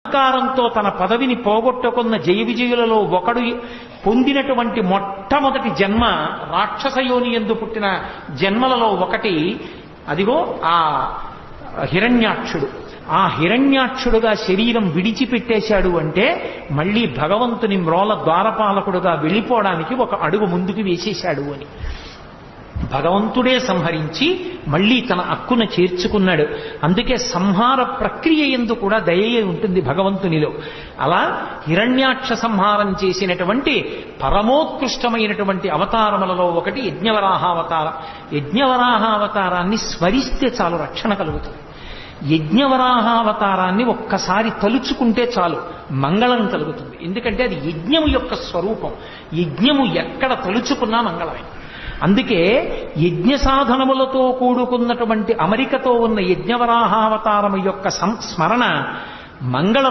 అహంకారంతో తన పదవిని పోగొట్టుకున్న జయ విజయులలో ఒకడు పొందినటువంటి మొట్టమొదటి జన్మ రాక్షసయోని యందు పుట్టిన జన్మలలో ఒకటి అదిగో ఆ హిరణ్యాక్షుడు. ఆ హిరణ్యాక్షుడుగా శరీరం విడిచిపెట్టేశాడు అంటే మళ్ళీ భగవంతుని మ్రోల ద్వారపాలకుడుగా వెళ్ళిపోవడానికి ఒక అడుగు ముందుకు వేసేశాడు అని. భగవంతుడే సంహరించి మళ్ళీ తన అక్కున చేర్చుకున్నాడు. అందుకే సంహార ప్రక్రియ యందు కూడా దయయే ఉంటుంది భగవంతునిలో. అలా హిరణ్యాక్ష సంహారం చేసినటువంటి పరమోత్కృష్టమైనటువంటి అవతారములలో ఒకటి యజ్ఞవరాహావతారం. యజ్ఞవరాహావతారాన్ని స్మరిస్తే చాలు రక్షణ కలుగుతుంది. యజ్ఞవరాహావతారాన్ని ఒక్కసారి తలుచుకుంటే చాలు మంగళం కలుగుతుంది. ఎందుకంటే అది యజ్ఞము యొక్క స్వరూపం. యజ్ఞము ఎక్కడ తలుచుకున్నా మంగళమే. అందుకే యజ్ఞ సాధనములతో కూడుకున్నటువంటి అమరికతో ఉన్న యజ్ఞవరాహావతారము యొక్క సంస్మరణ మంగళ